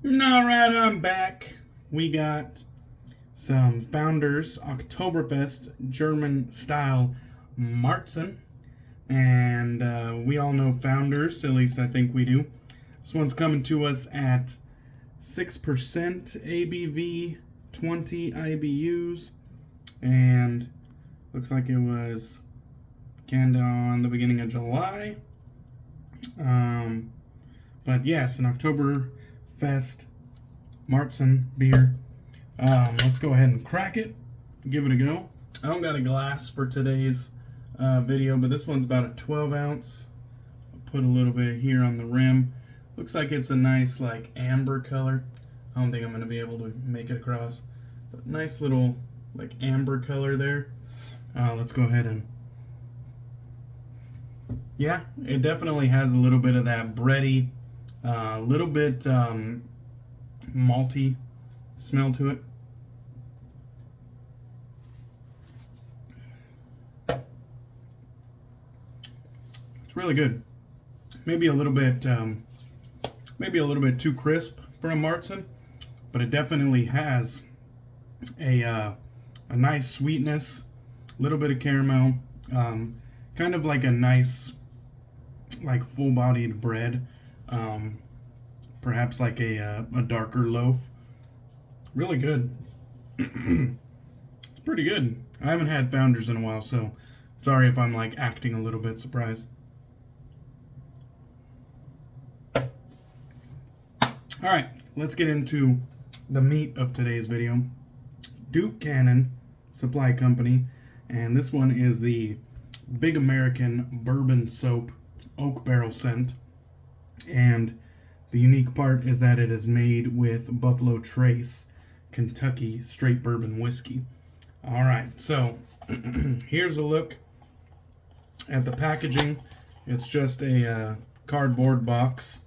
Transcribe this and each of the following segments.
Alright, I'm back. We got some Founders Oktoberfest German style Marzen. And we all know Founders, at least I think we do. This one's coming to us at 6% ABV, 20 IBUs, and looks like it was canned on the beginning of July. But yes, an Oktoberfest Marzen beer. Let's go ahead and crack it, give it a go. I don't got a glass for today's video, but this one's about a 12 ounce. I'll put a little bit here on the rim. Looks like it's a nice like amber color. I don't think I'm going to be able to make it across, but nice little like amber color there. Let's go ahead and, yeah, it definitely has a little bit of that bready, little bit malty smell to it. It's really good. Maybe a little bit too crisp for a Marzen, but it definitely has a nice sweetness, a little bit of caramel, kind of like a nice, like full-bodied bread, perhaps like a darker loaf. Really good. It's pretty good. I haven't had Founders in a while, so sorry if I'm like acting a little bit surprised. Alright, let's get into the meat of today's video. Duke Cannon Supply Company, and this one is the Big American Bourbon Soap Oak Barrel Scent. And the unique part is that it is made with Buffalo Trace Kentucky Straight Bourbon Whiskey. Alright, so here's a look at the packaging. It's just a cardboard box.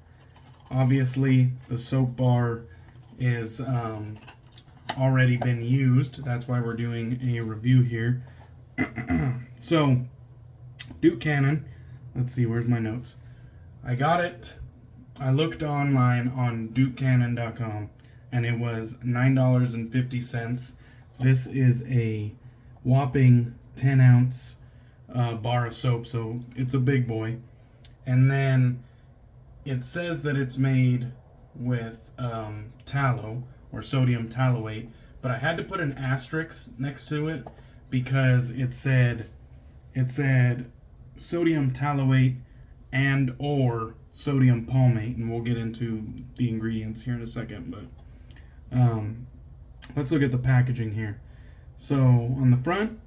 Obviously, the soap bar is already been used. That's why we're doing a review here. So, Duke Cannon. Let's see, where's my notes? I got it. I looked online on dukecannon.com, and it was $9.50. This is a whopping 10 ounce bar of soap, so it's a big boy. And then it says that it's made with tallow or sodium tallowate, but I had to put an asterisk next to it because it said sodium tallowate and or sodium palmate, and we'll get into the ingredients here in a second. But let's look at the packaging here. So on the front,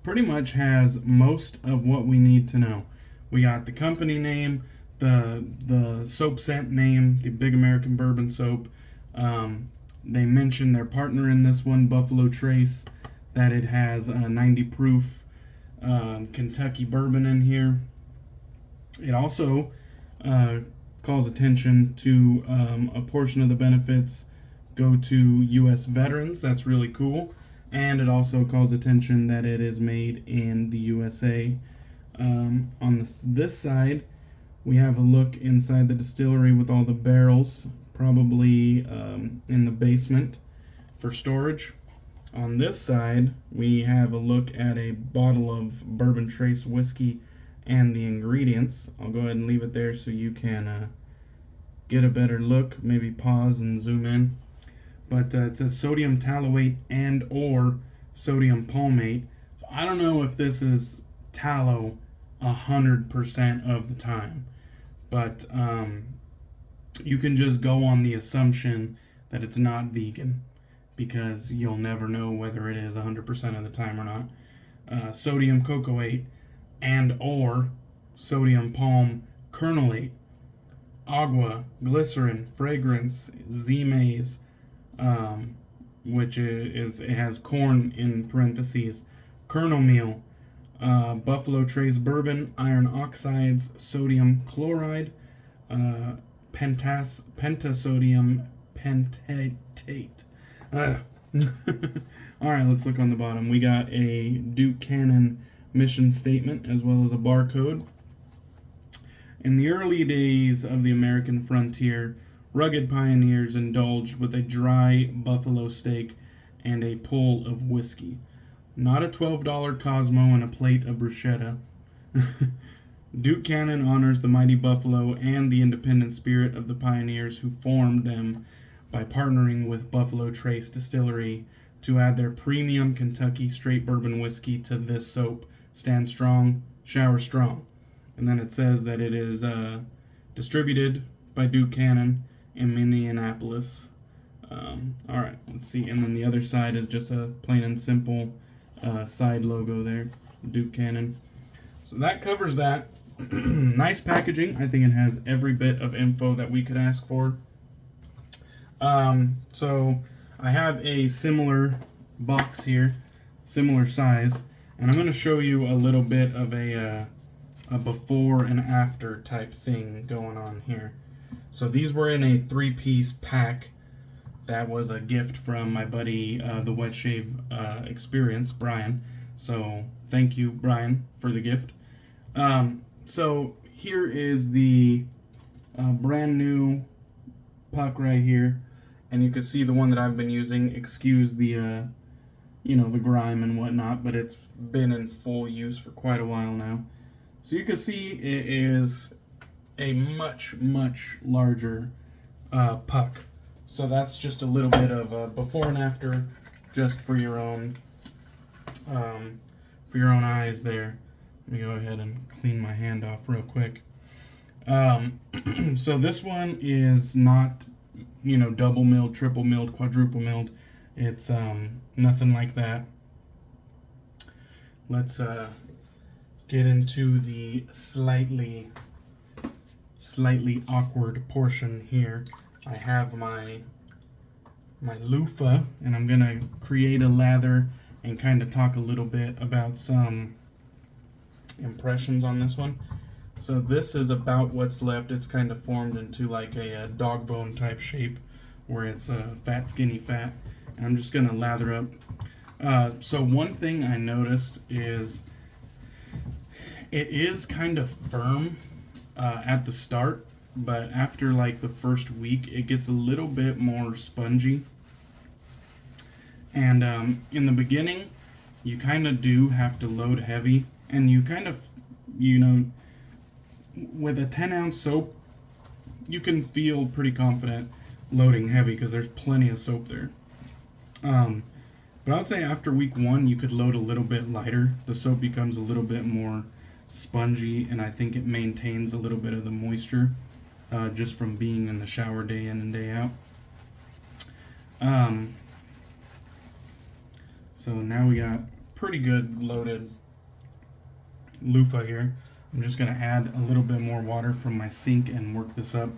pretty much has most of what we need to know. We got the company name, the soap scent name, the Big American Bourbon Soap. They mentioned their partner in this one, Buffalo Trace, that it has a 90 proof Kentucky bourbon in here. It also calls attention to a portion of the benefits go to U.S. veterans. That's really cool. And it also calls attention that it is made in the USA. On this side, we have a look inside the distillery with all the barrels, probably in the basement for storage. On this side, we have a look at a bottle of Bourbon Trace whiskey and the ingredients. I'll go ahead and leave it there so you can get a better look, maybe pause and zoom in. But it says sodium tallowate and or sodium palmate. So I don't know if this is tallow 100% of the time. But you can just go on the assumption that it's not vegan, because you'll never know whether it is 100% of the time or not. Sodium cocoate and or sodium palm kernelate, agua, glycerin, fragrance, Z-maize, which is it has corn in parentheses, kernel meal, Buffalo Trace bourbon, iron oxides, sodium chloride, pentasodium pentate. Alright, let's look on the bottom. We got a Duke Cannon mission statement as well as a barcode. In the early days of the American frontier, rugged pioneers indulged with a dry buffalo steak and a pull of whiskey. Not a $12 Cosmo and a plate of bruschetta. Duke Cannon honors the mighty buffalo and the independent spirit of the pioneers who formed them by partnering with Buffalo Trace Distillery to add their premium Kentucky straight bourbon whiskey to this soap. Stand strong, shower strong. And then it says that it is distributed by Duke Cannon in Minneapolis. All right, let's see. And then the other side is just a plain and simple side logo there, Duke Cannon. So that covers that. Nice packaging. I think it has every bit of info that we could ask for. So I have a similar box here, similar size, and I'm going to show you a little bit of a before and after type thing going on here. So these were in a 3-piece pack that was a gift from my buddy, the Wet Shave Experience, Brian. So thank you, Brian, for the gift. So here is the brand new puck right here, and you can see the one that I've been using. Excuse the the grime and whatnot, but it's been in full use for quite a while now. So you can see it is a much larger puck. So that's just a little bit of before and after, just for your own eyes there. Let me go ahead and clean my hand off real quick. So this one is not, double milled, triple milled, quadruple milled. It's nothing like that. Let's get into the slightly awkward portion here. I have my loofah, and I'm gonna create a lather and kind of talk a little bit about some impressions on this one. So this is about what's left. It's kind of formed into like a dog bone type shape, where it's fat, skinny fat, and I'm just gonna lather up. So one thing I noticed is it is kind of firm at the start, but after like the first week, it gets a little bit more spongy. And in the beginning, you kind of do have to load heavy, and you kind of, with a 10-ounce soap, you can feel pretty confident loading heavy because there's plenty of soap there. But I would say after week 1, you could load a little bit lighter. The soap becomes a little bit more spongy, and I think it maintains a little bit of the moisture just from being in the shower day in and day out. So now we got pretty good loaded loofah here. I'm just going to add a little bit more water from my sink and work this up.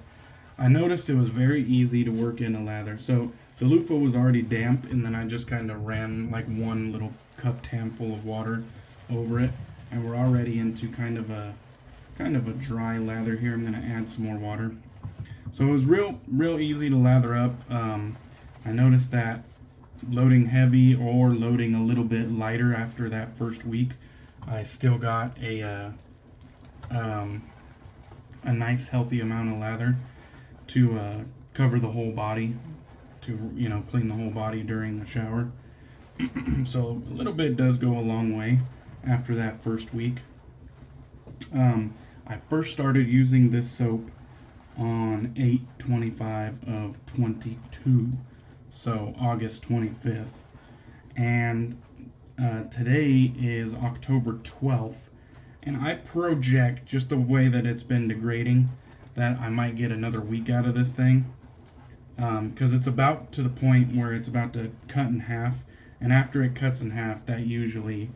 I noticed it was very easy to work in a lather. So the loofah was already damp, and then I just kind of ran like one little cupped handful of water over it, and we're already into kind of a dry lather here. I'm going to add some more water. So it was real easy to lather up. I noticed that loading heavy or loading a little bit lighter after that first week, I still got a nice healthy amount of lather to cover the whole body, to clean the whole body during the shower. So a little bit does go a long way after that first week. I first started using this soap on 8/25 of 22, so August 25th, and today is October 12th, and I project, just the way that it's been degrading, that I might get another week out of this thing, because it's about to the point where it's about to cut in half, and after it cuts in half, that usually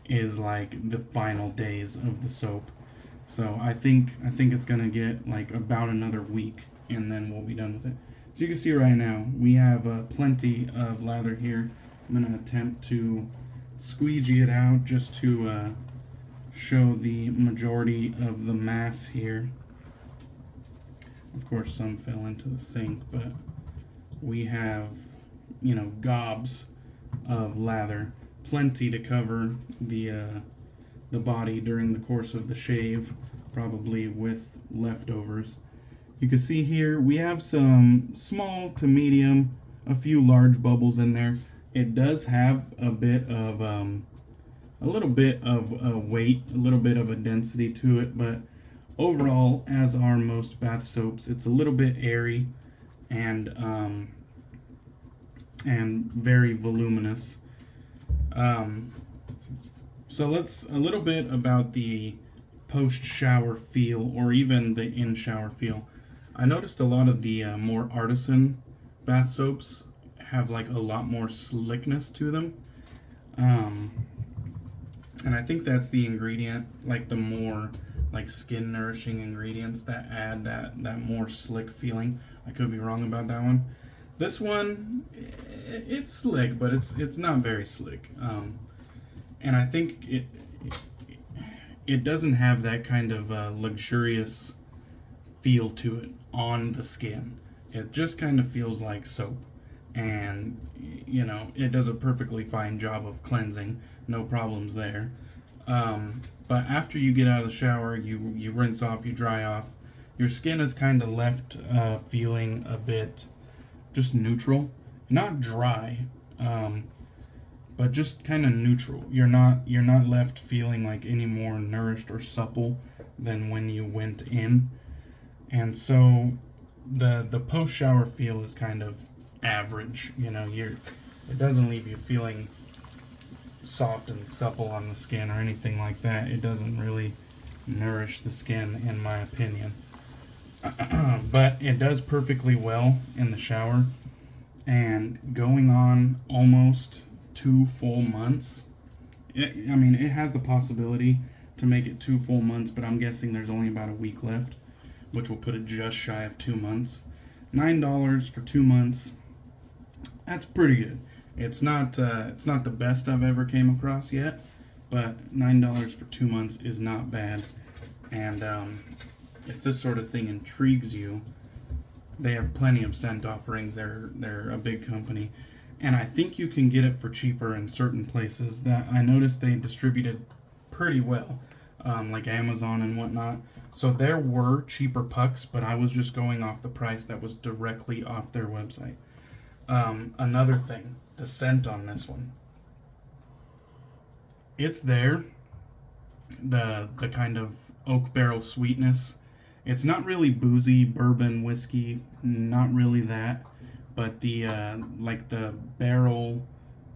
is like the final days of the soap. So I think it's gonna get like about another week, and then we'll be done with it. So you can see right now we have plenty of lather here. I'm gonna attempt to squeegee it out just to show the majority of the mass here. Of course, some fell into the sink, but we have, gobs of lather, plenty to cover the body during the course of the shave, probably with leftovers. You can see here we have some small to medium, a few large bubbles in there. It does have a bit of a little bit of a weight, a little bit of a density to it, but overall, as are most bath soaps, it's a little bit airy and very voluminous. So let's a little bit about the post shower feel, or even the in shower feel. I noticed a lot of the more artisan bath soaps have like a lot more slickness to them. And I think that's the ingredient, like the more like skin nourishing ingredients that add that more slick feeling. I could be wrong about that one. This one, it's slick, but it's not very slick. And I think it doesn't have that kind of luxurious feel to it on the skin. It just kind of feels like soap, and you know, it does a perfectly fine job of cleansing, no problems there. But after you get out of the shower, you rinse off, you dry off, your skin is kind of left feeling a bit just neutral, not dry, but just kind of neutral. You're not left feeling like any more nourished or supple than when you went in. And so the post shower feel is kind of average. You know, it doesn't leave you feeling soft and supple on the skin or anything like that. It doesn't really nourish the skin, in my opinion. But it does perfectly well in the shower, and going on almost 2 full months. It has the possibility to make it 2 full months, but I'm guessing there's only about a week left, which will put it just shy of 2 months. $9 for 2 months. That's pretty good. It's not the best I've ever came across yet, but $9 for 2 months is not bad. And if this sort of thing intrigues you, they have plenty of scent offerings. They're a big company, and I think you can get it for cheaper in certain places that I noticed they distributed pretty well, like Amazon and whatnot. So there were cheaper pucks, but I was just going off the price that was directly off their website. Another thing, the scent on this one. It's there. The kind of oak barrel sweetness. It's not really boozy, bourbon, whiskey, not really that. But the like the barrel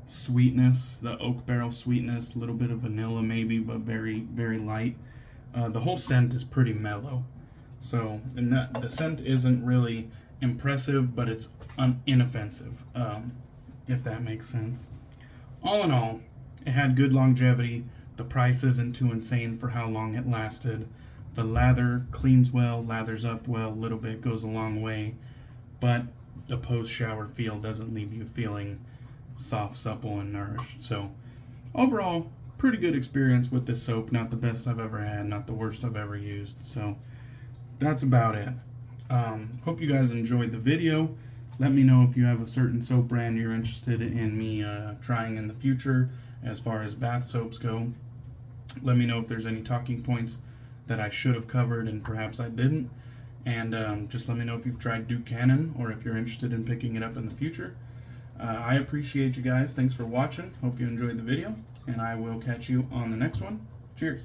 sweetness, the oak barrel sweetness, a little bit of vanilla maybe, but very, very light. The whole scent is pretty mellow. So the scent isn't really impressive, but it's inoffensive, if that makes sense. All in all, it had good longevity. The price isn't too insane for how long it lasted. The lather cleans well, lathers up well, a little bit, goes a long way. But the post-shower feel doesn't leave you feeling soft, supple, and nourished. So overall, pretty good experience with this soap. Not the best I've ever had, not the worst I've ever used. So that's about it. Hope you guys enjoyed the video. Let me know if you have a certain soap brand you're interested in me trying in the future as far as bath soaps go. Let me know if there's any talking points that I should have covered and perhaps I didn't. And just let me know if you've tried Duke Cannon or if you're interested in picking it up in the future. I appreciate you guys. Thanks for watching. Hope you enjoyed the video, and I will catch you on the next one. Cheers.